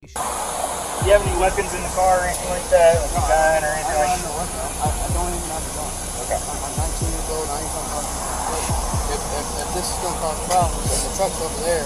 Do you have any weapons in the car or anything like that? Like a gun or anything like that? I don't even have a gun. Okay. I'm 19 years old. I ain't gonna if this is gonna cause problems and the truck's over there.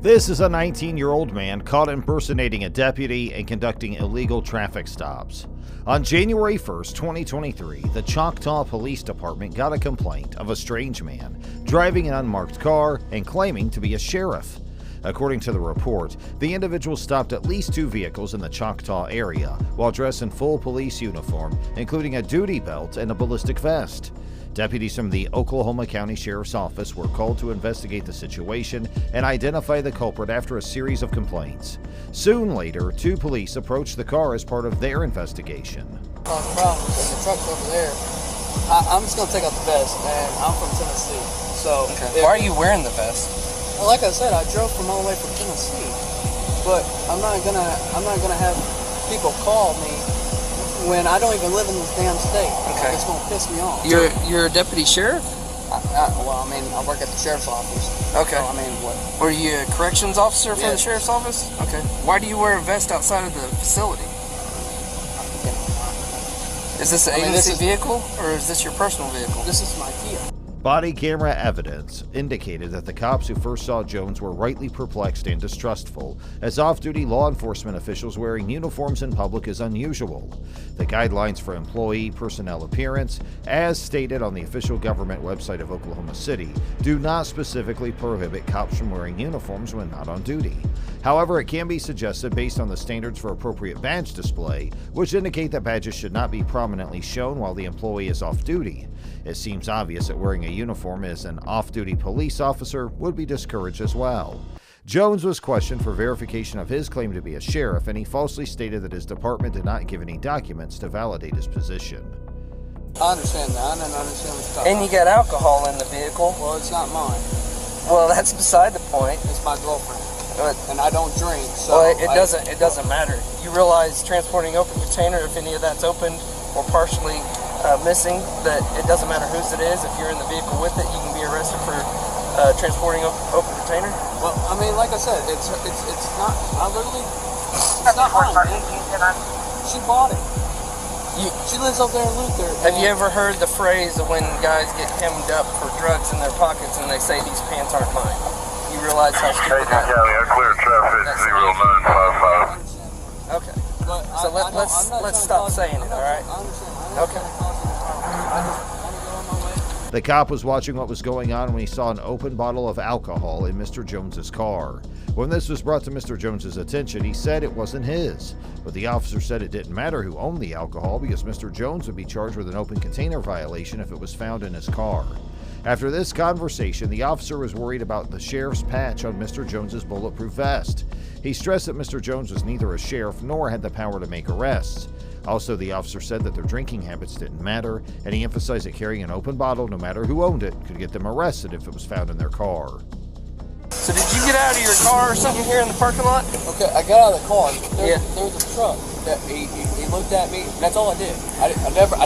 This is a 19-year-old man caught impersonating a deputy and conducting illegal traffic stops. On January 1st, 2023, the Choctaw Police Department got a complaint of a strange man driving an unmarked car and claiming to be a sheriff. According to the report, the individual stopped at least 2 vehicles in the Choctaw area while dressed in full police uniform, including a duty belt and a ballistic vest. Deputies from the Oklahoma County Sheriff's Office were called to investigate the situation and identify the culprit after a series of complaints. Soon later, 2 police approached the car as part of their investigation. Cause problems and the truck's over there. I'm just gonna take out the vest, and I'm from Tennessee. So why are you wearing the vest? Well, like I said, I drove from all the way from Tennessee, but I'm not gonna have people call me when I don't even live in this damn state. Okay. It's gonna piss me off. You're a deputy sheriff? Well, I mean, I work at the sheriff's office. Okay. So, I mean, what? Were you a corrections officer for the Yes. sheriff's office? Okay. Why do you wear a vest outside of the facility? Is this an agency vehicle, or is this your personal vehicle? This is my Kia. Body camera evidence indicated that the cops who first saw Jones were rightly perplexed and distrustful, as off-duty law enforcement officials wearing uniforms in public is unusual. The guidelines for employee personnel appearance, as stated on the official government website of Oklahoma City, do not specifically prohibit cops from wearing uniforms when not on duty. However, it can be suggested based on the standards for appropriate badge display, which indicate that badges should not be prominently shown while the employee is off-duty. It seems obvious that wearing a uniform as an off-duty police officer would be discouraged as well. Jones was questioned for verification of his claim to be a sheriff, and he falsely stated that his department did not give any documents to validate his position. I understand that. I don't understand what you're talking And you got alcohol in the vehicle. Well, it's not mine. Well, that's beside the point. It's my girlfriend. And I don't drink, so... Well, it doesn't matter. You realize transporting open container, if any of that's opened or partially missing, that it doesn't matter whose it is. If you're in the vehicle with it, you can be arrested for transporting open container. Well, I mean, like I said, it's not. I literally, it's not mine, man. She bought it. She lives up there in Luther. Have you ever heard the phrase of when guys get hemmed up for drugs in their pockets and they say these pants aren't mine? You realize how stupid that is? I clear traffic 0955. Okay. So let's stop saying it, all right? Okay. The cop was watching what was going on when he saw an open bottle of alcohol in Mr. Jones's car. When this was brought to Mr. Jones's attention, he said it wasn't his. But the officer said it didn't matter who owned the alcohol because Mr. Jones would be charged with an open container violation if it was found in his car. After this conversation, the officer was worried about the sheriff's patch on Mr. Jones's bulletproof vest. He stressed that Mr. Jones was neither a sheriff nor had the power to make arrests. Also, the officer said that their drinking habits didn't matter, and he emphasized that carrying an open bottle, no matter who owned it, could get them arrested if it was found in their car. So did you get out of your car or something here in the parking lot? Okay, I got out of the car. There Yeah. was a truck that he looked at me. That's all I did. I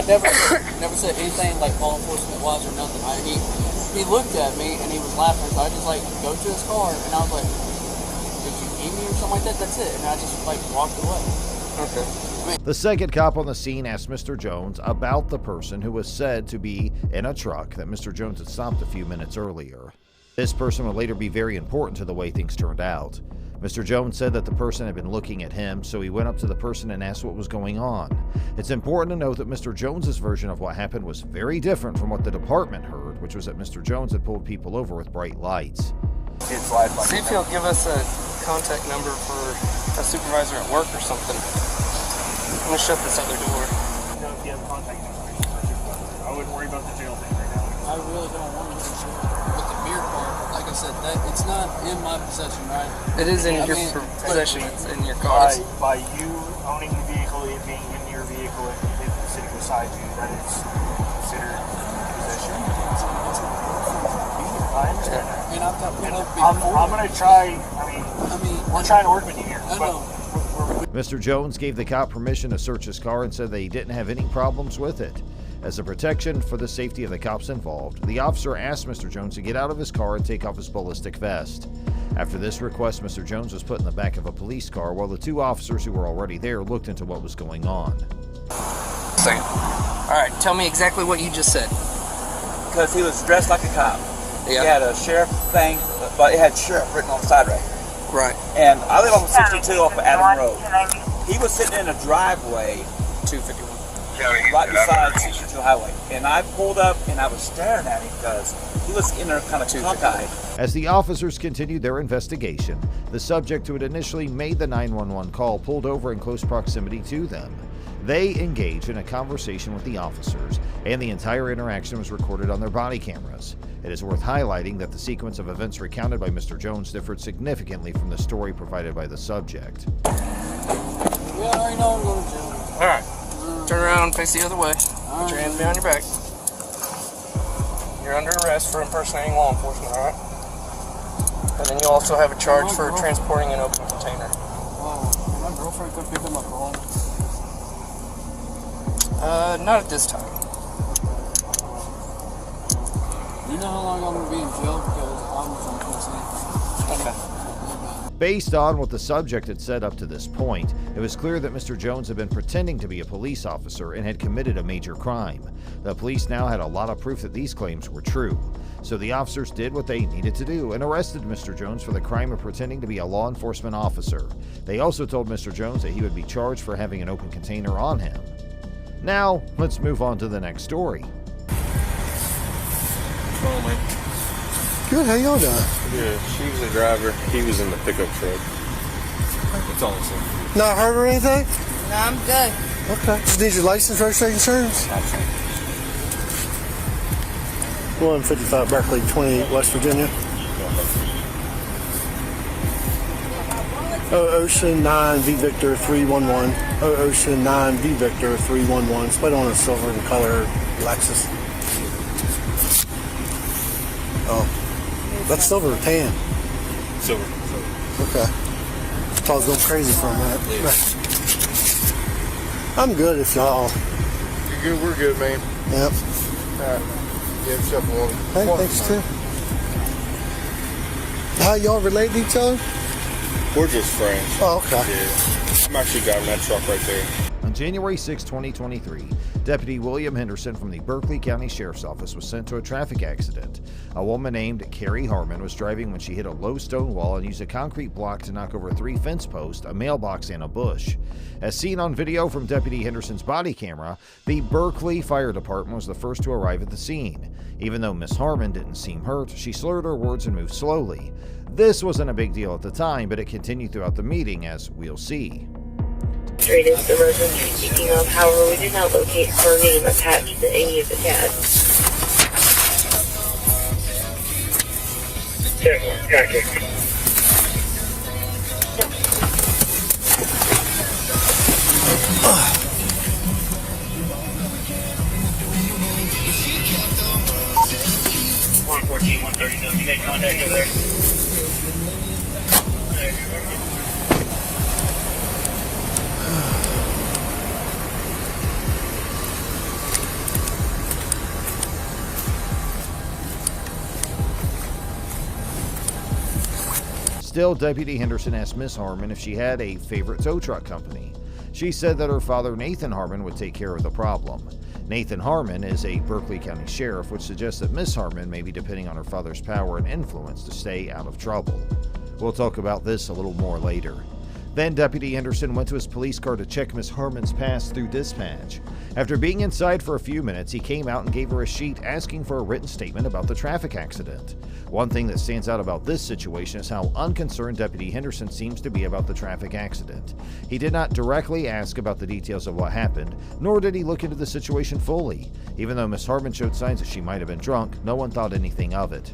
never said anything like law enforcement wise or nothing. He looked at me and he was laughing. So I just like go to his car and I was like, "Did you eat me or something like that?" That's it. And I just like walked away. Okay. The second cop on the scene asked Mr. Jones about the person who was said to be in a truck that Mr. Jones had stopped a few minutes earlier. This person would later be very important to the way things turned out. Mr. Jones said that the person had been looking at him, so he went up to the person and asked what was going on. It's important to note that Mr. Jones's version of what happened was very different from what the department heard, which was that Mr. Jones had pulled people over with bright lights. See if he'll give us a contact number for a supervisor at work or something. I'm gonna shut this other door. You know, if you have contact information for a supervisor, I wouldn't worry about the jail thing right now. I really don't want to do with the beer car. Like I said, it's not in my possession, right? It is in your possession. It's in your car. By you owning the vehicle, it being in your vehicle, and it sitting beside you, that is considered possession. I understand that. I mean, I've got people before. I'm going to try, we're trying to work with you here. I know. Mr. Jones gave the cop permission to search his car and said that he didn't have any problems with it. As a protection for the safety of the cops involved, the officer asked Mr. Jones to get out of his car and take off his ballistic vest. After this request, Mr. Jones was put in the back of a police car while the two officers who were already there looked into what was going on. Second. All right, tell me exactly what you just said. Because he was dressed like a cop. Yeah. He had a sheriff thing, but it had sheriff written on the side right here. Right. And I live on 62 off of Adam Road. He was sitting in a driveway 251. right beside 62 Highway. And I pulled up and I was staring at him because he was in there kind of cockeyed. As the officers continued their investigation, the subject who had initially made the 911 call pulled over in close proximity to them. They engaged in a conversation with the officers, and the entire interaction was recorded on their body cameras. It is worth highlighting that the sequence of events recounted by Mr. Jones differed significantly from the story provided by the subject. Yeah, I already know I'm going to jail. All right. Turn around and face the other way. Put your hands behind your back. You're under arrest for impersonating law enforcement, all right? And then you also have a charge for transporting an open container. My girlfriend could pick up my call. Not at this time. You know how long I'm going to be in jail because I'm from Tennessee? Okay. Based on what the subject had said up to this point, it was clear that Mr. Jones had been pretending to be a police officer and had committed a major crime. The police now had a lot of proof that these claims were true. So the officers did what they needed to do and arrested Mr. Jones for the crime of pretending to be a law enforcement officer. They also told Mr. Jones that he would be charged for having an open container on him. Now, let's move on to the next story. Oh, man. Good, how y'all doing? Yeah, she was the driver. He was in the pickup truck. That's all I'm saying. Not hurt or anything? No, I'm good. Okay. Just need your license, registration, insurance? 155 Berkeley, 28 West Virginia. Ocean 9 V Victor 311. Ocean 9 V Victor 311. Split on a silver and color Lexus. Oh. That's silver or tan? Silver. Okay. Thought I was going crazy for a minute. I'm good if y'all. You're good. We're good, man. Yep. All right. Give yourself a water. Hey, thanks too. How y'all relate to each other? We're just friends. Oh, okay. Yeah. I'm actually driving that truck right there. On January 6, 2023, Deputy William Henderson from the Berkeley County Sheriff's Office was sent to a traffic accident. A woman named Carrie Harmon was driving when she hit a low stone wall and used a concrete block to knock over 3 fence posts, a mailbox, and a bush. As seen on video from Deputy Henderson's body camera, the Berkeley Fire Department was the first to arrive at the scene. Even though Miss Harmon didn't seem hurt, she slurred her words and moved slowly. This wasn't a big deal at the time, but it continued throughout the meeting, as we'll see. Is the resident speaking of, however, we did not locate her name attached to any of the tags. Gotcha. $114, $137. You made contact over there? Still, Deputy Henderson asked Miss Harmon if she had a favorite tow truck company. She said that her father, Nathan Harmon, would take care of the problem. Nathan Harmon is a Berkeley County sheriff, which suggests that Miss Harmon may be depending on her father's power and influence to stay out of trouble. We'll talk about this a little more later. Then Deputy Henderson went to his police car to check Miss Harmon's pass through dispatch. After being inside for a few minutes, he came out and gave her a sheet asking for a written statement about the traffic accident. One thing that stands out about this situation is how unconcerned Deputy Henderson seems to be about the traffic accident. He did not directly ask about the details of what happened, nor did he look into the situation fully. Even though Miss Harmon showed signs that she might have been drunk, no one thought anything of it.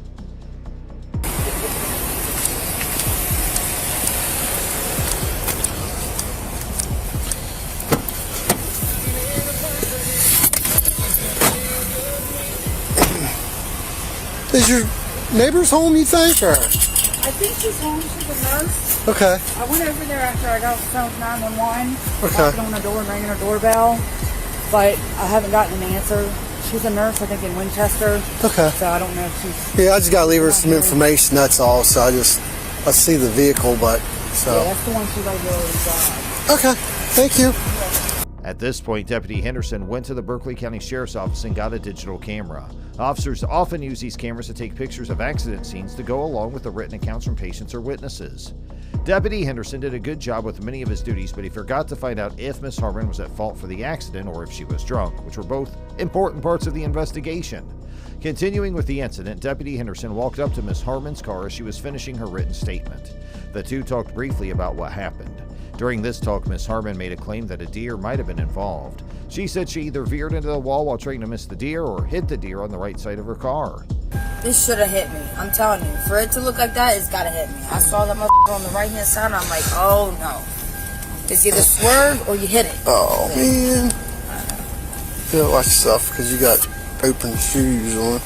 Is your neighbor's home, you think, or? I think she's home. She's a nurse. Okay. I went over there after I got off the phone with 911. Okay. Knocking on the door and ringing her doorbell, but I haven't gotten an answer. She's a nurse, I think, in Winchester. Okay. So I don't know if she's... Yeah, I just got to leave her some information, that's all. So I just I see the vehicle, but so. Yeah, that's the one she regularly drives. Okay, thank you. At this point, Deputy Henderson went to the Berkeley County Sheriff's Office and got a digital camera. Officers often use these cameras to take pictures of accident scenes to go along with the written accounts from patients or witnesses. Deputy Henderson did a good job with many of his duties, but he forgot to find out if Miss Harmon was at fault for the accident or if she was drunk, which were both important parts of the investigation. Continuing with the incident, Deputy Henderson walked up to Miss Harmon's car as she was finishing her written statement. The two talked briefly about what happened. During this talk, Miss Harmon made a claim that a deer might have been involved. She said she either veered into the wall while trying to miss the deer or hit the deer on the right side of her car. This should have hit me. I'm telling you. For it to look like that, it's gotta hit me. I saw that motherfucker on the right hand side and I'm like, oh no. It's either swerve or you hit it. Oh man. You gotta watch yourself because you got open shoes on.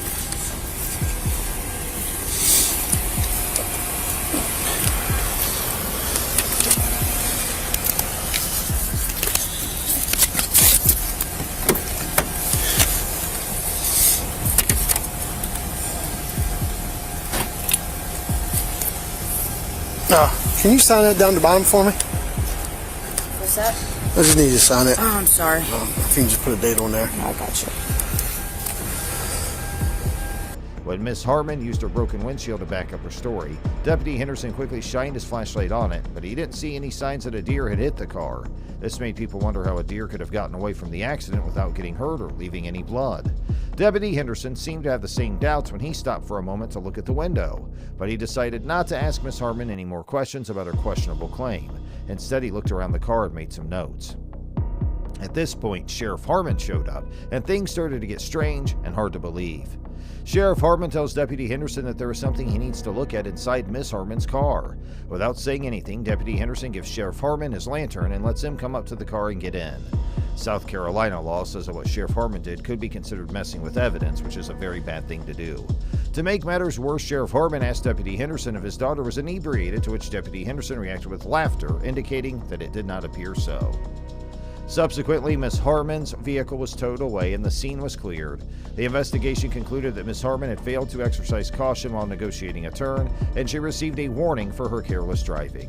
Can you sign that down the bottom for me? What's that? I just need you to sign it. Oh, I'm sorry. If you can just put a date on there. I got you. When Miss Harmon used her broken windshield to back up her story, Deputy Henderson quickly shined his flashlight on it, but he didn't see any signs that a deer had hit the car. This made people wonder how a deer could have gotten away from the accident without getting hurt or leaving any blood. Deputy Henderson seemed to have the same doubts when he stopped for a moment to look at the window, but he decided not to ask Miss Harmon any more questions about her questionable claim. Instead, he looked around the car and made some notes. At this point, Sheriff Harmon showed up, and things started to get strange and hard to believe. Sheriff Harmon tells Deputy Henderson that there is something he needs to look at inside Miss Harmon's car. Without saying anything, Deputy Henderson gives Sheriff Harmon his lantern and lets him come up to the car and get in. South Carolina law says that what Sheriff Harmon did could be considered messing with evidence, which is a very bad thing to do. To make matters worse, Sheriff Harmon asked Deputy Henderson if his daughter was inebriated, to which Deputy Henderson reacted with laughter, indicating that it did not appear so. Subsequently, Miss Harmon's vehicle was towed away and the scene was cleared. The investigation concluded that Miss Harmon had failed to exercise caution while negotiating a turn, and she received a warning for her careless driving.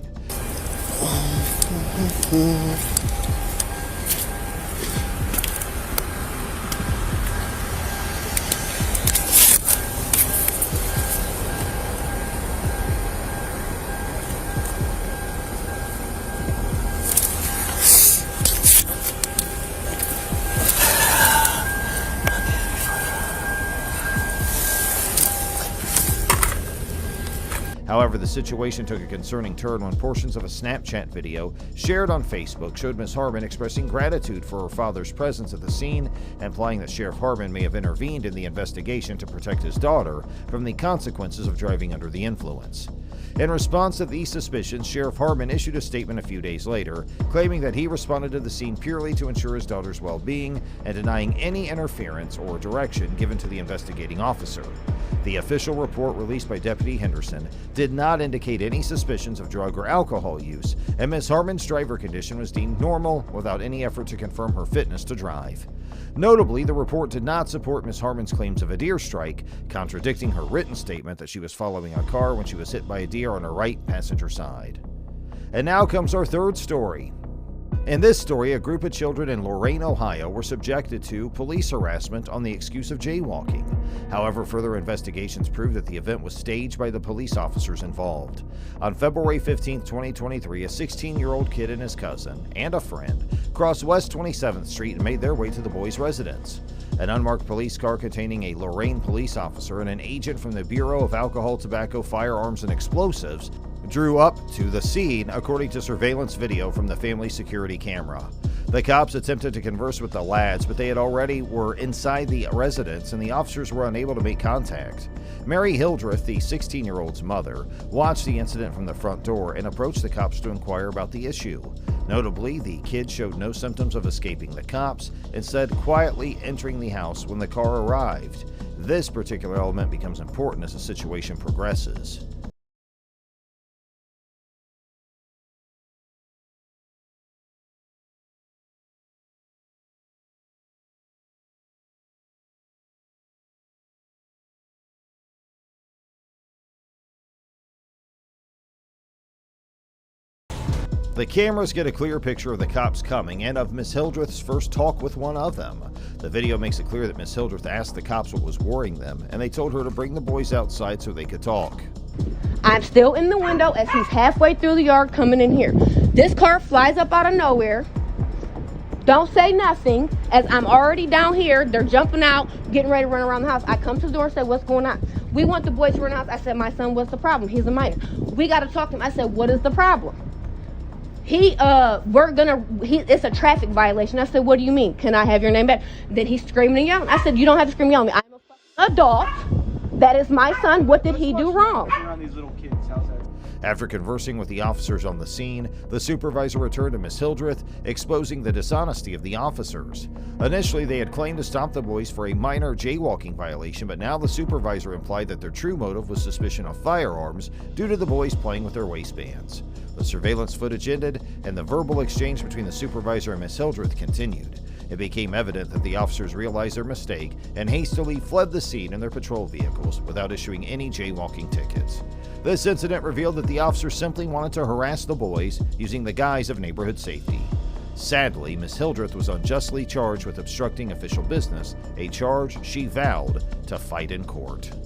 However, the situation took a concerning turn when portions of a Snapchat video shared on Facebook showed Miss Harmon expressing gratitude for her father's presence at the scene, implying that Sheriff Harmon may have intervened in the investigation to protect his daughter from the consequences of driving under the influence. In response to these suspicions, Sheriff Harmon issued a statement a few days later, claiming that he responded to the scene purely to ensure his daughter's well-being and denying any interference or direction given to the investigating officer. The official report released by Deputy Henderson did not indicate any suspicions of drug or alcohol use, and Ms. Harmon's driver condition was deemed normal without any effort to confirm her fitness to drive. Notably, the report did not support Ms. Harmon's claims of a deer strike, contradicting her written statement that she was following a car when she was hit by a deer on her right passenger side. And now comes our third story. In this story, a group of children in Lorain, Ohio were subjected to police harassment on the excuse of jaywalking. However, further investigations proved that the event was staged by the police officers involved. On February 15, 2023, a 16-year-old kid and his cousin, and a friend, crossed West 27th Street and made their way to the boys' residence. An unmarked police car containing a Lorain police officer and an agent from the Bureau of Alcohol, Tobacco, Firearms, and Explosives drew up to the scene, according to surveillance video from the family security camera. The cops attempted to converse with the lads, but they had already were inside the residence and the officers were unable to make contact. Mary Hildreth, the 16-year-old's mother, watched the incident from the front door and approached the cops to inquire about the issue. Notably, the kid showed no symptoms of escaping the cops, instead quietly entering the house when the car arrived. This particular element becomes important as the situation progresses. The cameras get a clear picture of the cops coming and of Miss Hildreth's first talk with one of them. The video makes it clear that Miss Hildreth asked the cops what was worrying them, and they told her to bring the boys outside so they could talk. I'm still in the window as he's halfway through the yard coming in here. This car flies up out of nowhere. Don't say nothing. As I'm already down here, they're jumping out, getting ready to run around the house. I come to the door and say, what's going on? We want the boys to run out. I said, my son, what's the problem? He's a minor. We got to talk to him. I said, what is the problem? It's a traffic violation. I said, what do you mean? Can I have your name back? Then he's screaming and yelling. I said, you don't have to scream and yell at me. I'm a fucking adult. That is my son. What did he do wrong? After conversing with the officers on the scene, the supervisor returned to Miss Hildreth, exposing the dishonesty of the officers. Initially, they had claimed to stop the boys for a minor jaywalking violation, but now the supervisor implied that their true motive was suspicion of firearms due to the boys playing with their waistbands. The surveillance footage ended, and the verbal exchange between the supervisor and Miss Hildreth continued. It became evident that the officers realized their mistake and hastily fled the scene in their patrol vehicles without issuing any jaywalking tickets. This incident revealed that the officers simply wanted to harass the boys using the guise of neighborhood safety. Sadly, Miss Hildreth was unjustly charged with obstructing official business, a charge she vowed to fight in court.